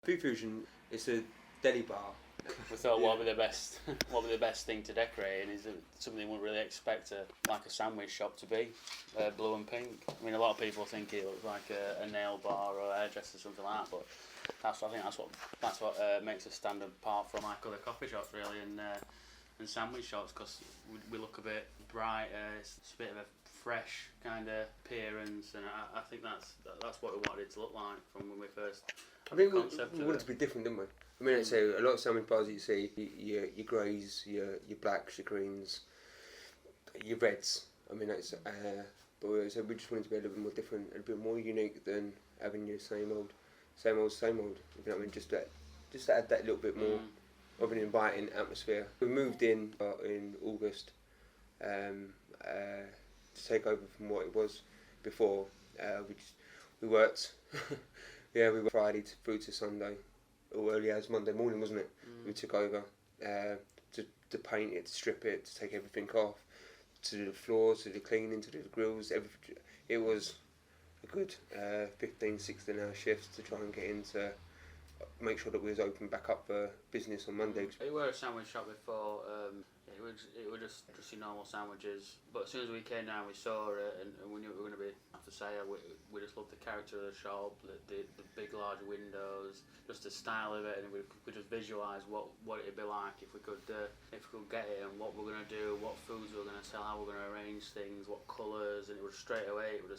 Food Fusion is a deli bar. We thought what would be the best thing to decorate, and is it something you wouldn't really expect a sandwich shop to be, blue and pink. I mean, a lot of people think it looks like a nail bar or a hairdresser or something like that, but I think that's what makes us stand apart from like other coffee shops really, and sandwich shops, because we look a bit bright. It's a bit of a fresh kind of appearance, and I think that's what we wanted it to look like from when we first. I think we wanted to be different, didn't we? I mean, I'd say a lot of sandwich bars that you see, your greys, your blacks, your greens, your reds. I mean, that's but we just wanted to be a little bit more different, a bit more unique than having your same old. You know what I mean? Just to add that little bit more of an inviting atmosphere. We moved in August to take over from what it was before. We worked. Yeah, we worked Friday through to Sunday, or early as Monday morning, wasn't it? We took over to paint it, to strip it, to take everything off, to do the floors, to do the cleaning, to do the grills. Everything. It was a good 15, 16 hour shifts to try and get into, make sure that we was open back up for business on Monday. We were a sandwich shop before. It was just your normal sandwiches, but as soon as we came down, we saw it, and we knew it were going to be. I have to say, we just loved the character of the shop, the big large windows, just the style of it, and we could just visualise what it'd be like if we could get it, and what we're going to do, what foods we're going to sell, how we're going to arrange things, what colours, and it was straight away. It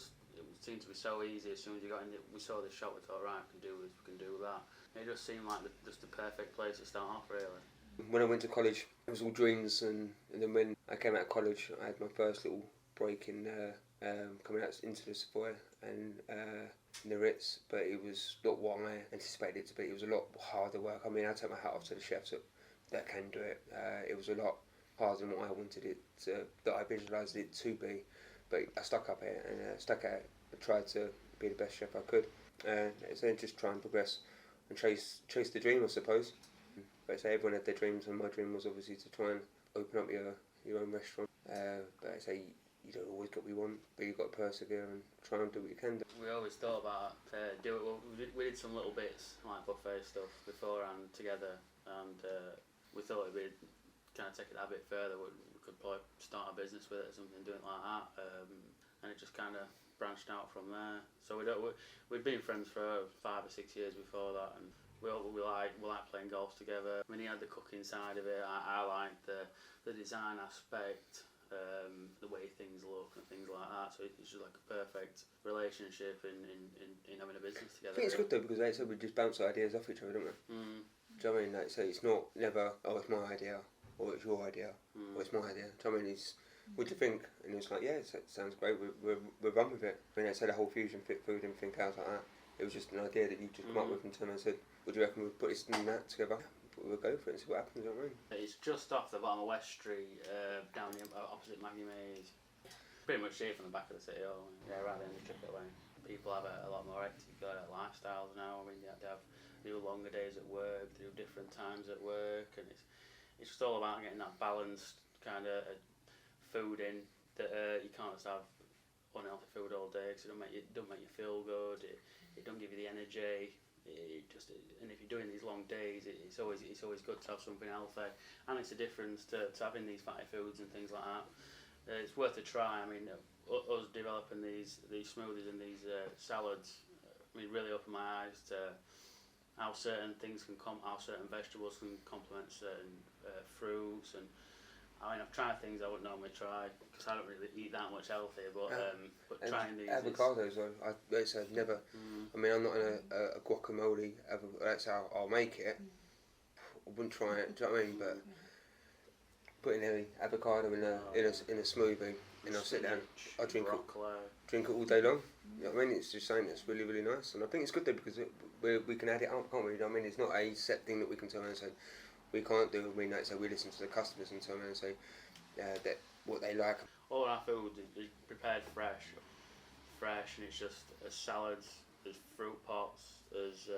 seemed to be so easy. As soon as you got in, we saw this shop, we thought, right, we can do this, we can do that. It just seemed like just the perfect place to start off, really. When I went to college, it was all dreams, and then when I came out of college, I had my first little break in coming out into the Savoy and the Ritz, but it was not what I anticipated it to be. It was a lot harder work. I mean, I take my hat off to the chefs that can do it. It was a lot harder than what I wanted it to, that I visualised it to be, but I stuck up it and stuck at it. I tried to be the best chef I could, so just try and progress and chase the dream, I suppose. But I say everyone had their dreams, and my dream was obviously to try and open up your own restaurant. But I say you don't always get what you want, but you've got to persevere and try and do what you can do. We always thought about do it. Well, we did some little bits like buffet stuff beforehand together, and we thought it'd be kind of take it a bit further. We could probably start a business with it or something, doing it like that, and it just kind of branched out from there. So we'd been friends for 5 or 6 years before that, and we like playing golf together. I mean, he had the cooking side of it. I liked the design aspect, the way things look and things like that. So it's just like a perfect relationship in having a business together. I think it's good though, because like I said, we just bounce ideas off each other, don't we? Do you know what I mean? Like, so it's not never, oh, it's my idea, or it's your idea, or it's my idea. Do you know what I mean? It's, what do you think? And it's like, yeah, it sounds great, we'll run with it. I mean, I said the whole fusion fit food and everything else like that. It was just an idea that you just come up with and turned and said, what do you reckon we'll put this and that together? We'll go for it and see what happens, you know what I mean? It's just off the bottom of West Street, down the opposite Maggie Mays. Pretty much here from the back of the city, right in the Trippet Lane. People have a lot more hectic lifestyles now. I mean, they do longer days at work, they do different times at work, and it's just all about getting that balanced kind of food in that you can't just have unhealthy food all day, because it don't make you feel good. It don't give you the energy. And if you're doing these long days, it's always good to have something healthy, and it's a difference to having these fatty foods and things like that. It's worth a try. I mean, us developing these smoothies and these salads, I mean, really opened my eyes to how certain things how certain vegetables can complement certain fruits. And I mean, I've tried things I wouldn't normally try, because I don't really eat that much healthy, but trying these... Avocados, I've never... I mean, I'm not in a guacamole, that's how I'll make it. I wouldn't try it, do you know what I mean? But putting an avocado in a smoothie, and I'll sit down, I drink it all day long. You know what I mean? It's just something that's really, really nice. And I think it's good though, because we can add it up, can't we? You know what I mean? It's not a set thing that we can turn around and say, we can't do. I mean, like, so we listen to the customers and turn around and say that what they like. All our food is prepared fresh, and it's just as salads, as fruit pots, as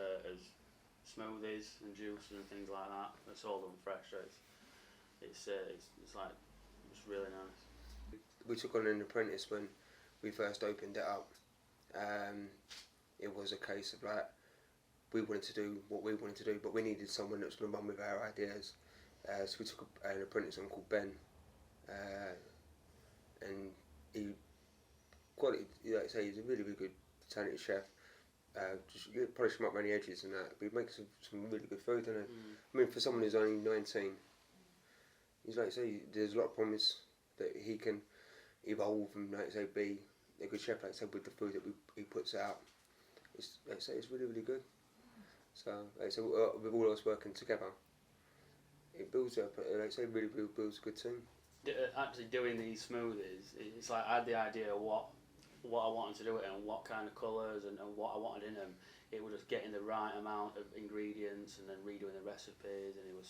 smoothies and juices and things like that. It's all done fresh. So it's really nice. We took on an apprentice when we first opened it up. It was a case of like, we wanted to do what we wanted to do, but we needed someone that was going to run with our ideas. So we took an apprentice on called Ben, and he, like I say, he's a really, really good, talented chef. Just polish him up around the edges and that, but he makes some really good food, doesn't he? I mean, for someone who's only 19, he's like I say, there's a lot of promise that he can evolve and, like I say, be a good chef, like I said, with the food that he puts out. It's, like I say, it's really, really good. So, like I say, with all of us working together, it builds up, like I say, really, really builds a good team. Actually doing these smoothies, it's like I had the idea of what I wanted to do it and what kind of colours and what I wanted in them. It was just getting the right amount of ingredients and then redoing the recipes, and it was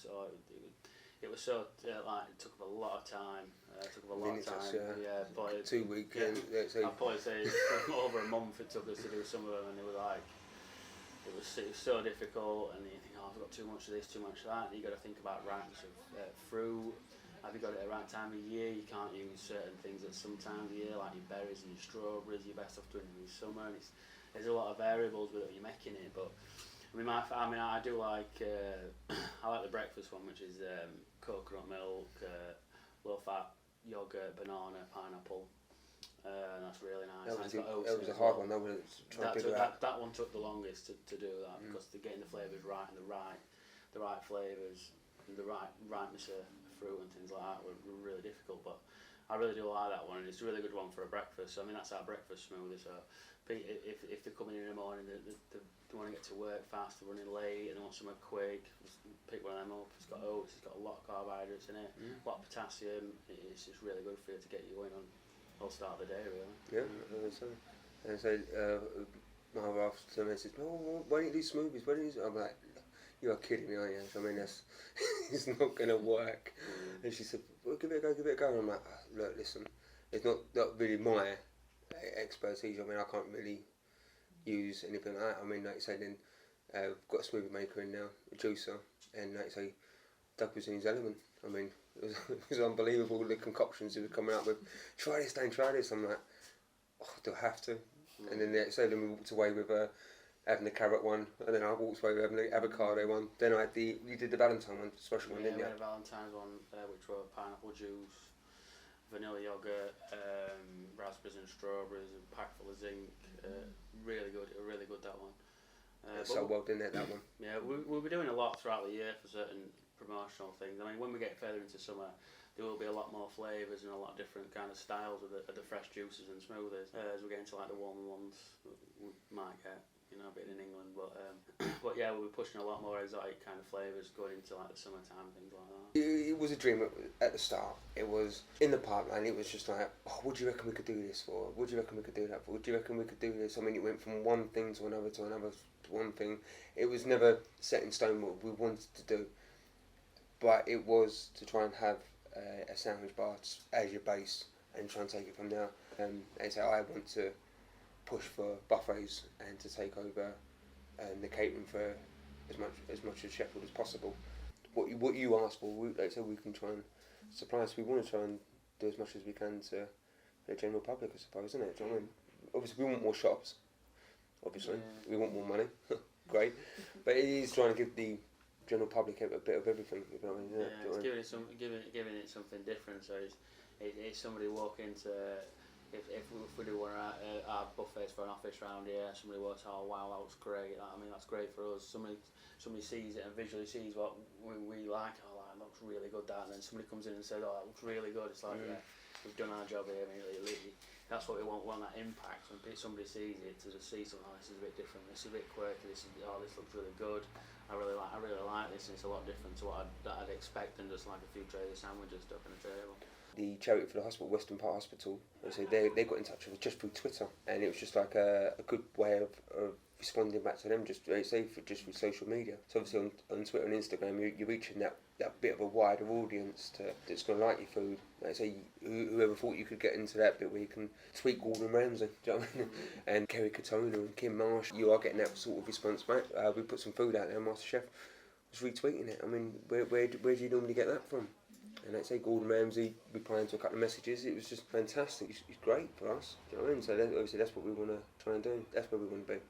so like it took up a lot of time. Yeah, but 2 weeks. Yeah, I'd probably say over a month it took us to do some of them, and it was so difficult. And you think, oh, I've got too much of this, too much of that. And you got to think about ripeness of fruit. Have you got it at the right time of year? You can't use certain things at some time of year, like your berries and your strawberries. You're best off doing it in the summer. And there's a lot of variables with it when you're making it. But I do like I like the breakfast one, which is coconut milk, low fat yogurt, banana, pineapple. And that's really nice. That was a hard one. That one took the longest to do that because getting the flavours right and the right flavours and the right ripeness of fruit and things like that were really difficult. But I really do like that one, and it's a really good one for a breakfast. So, I mean, that's our breakfast smoothie. So if they're coming in the morning, they want to get to work fast, they're running late, and they want something quick, just pick one of them up. It's got oats, it's got a lot of carbohydrates in it, a lot of potassium. It's just really good for you to get you going on all start of the day, really. Yeah, and so my wife says, "Oh, why don't you do smoothies? Why don't you?" I'm like, "You are kidding me, aren't you?" So, I mean, that's it's not going to work. And she said, "Well, give it a go." And I'm like, "Look, listen, it's not really my expertise. I mean, I can't really use anything like that. I mean, like you say, then we've got a smoothie maker in now, a juicer, and like you say, Doug was in his element. I mean, it was unbelievable the concoctions he was coming up with. Try this, Dan, try this. I'm like, oh, do I have to? And then then we walked away with having the carrot one, and then I walked away with having the avocado one. Then you did the Valentine one, special one, didn't you? Yeah, we had a Valentine's one, which were pineapple juice, vanilla yogurt, raspberries and strawberries, a pack full of zinc. Really good that one. So well done that one. Yeah, we'll be doing a lot throughout the year for certain promotional things. I mean, when we get further into summer, there will be a lot more flavours and a lot of different kind of styles of the fresh juices and smoothies. As we get into like the warmer ones, we might get, a bit in England, but yeah, we'll be pushing a lot more exotic kind of flavours going into like the summertime, things like that. It was a dream at the start. It was in the pipeline. It was just like, oh, what do you reckon we could do this for? What do you reckon we could do that for? What do you reckon we could do this? I mean, it went from one thing to another to one thing. It was never set in stone what we wanted to do, but it was to try and have a sandwich bar as your base and try and take it from there. And so I want to push for buffets and to take over the catering for as much of Sheffield as possible. What you asked for, we can try and supply. So we want to try and do as much as we can to the general public, I suppose, isn't it? Do you know what I mean? Obviously, we want more shops. Obviously, we want more money. Great, but it is trying to give the general public a bit of everything. You know what I mean? Yeah, it's giving it something different. So it's somebody walking to. If we do one of our buffets for an office round here, somebody walks, oh wow, that looks great. I mean, that's great for us. Somebody sees it and visually sees what we like. Oh, that looks really good. That, and then somebody comes in and says, oh, that looks really good. It's like, yeah, we've done our job here. I mean, that's what we want that impact. When somebody sees it, to just see something, oh, this is a bit different. This is a bit quirky. This looks really good. I really like this, and it's a lot different to what I'd expect than just like a few trays of sandwiches stuck on a table. The charity for the hospital, Western Park Hospital, so they got in touch with us just through Twitter, and it was just like a good way of responding back to them, just through social media. So obviously on Twitter and Instagram, you're reaching that bit of a wider audience that's going to like your food. Like I say, whoever thought you could get into that bit where you can tweak Gordon Ramsay, do you know what I mean? And Kerry Katona and Kim Marsh, you are getting that sort of response back. We put some food out there, MasterChef was retweeting it. I mean, where do you normally get that from? And let's say Gordon Ramsay replying to a couple of messages, it was just fantastic. It's great for us. Do you know what I mean? So obviously that's what we want to try and do. That's where we want to be.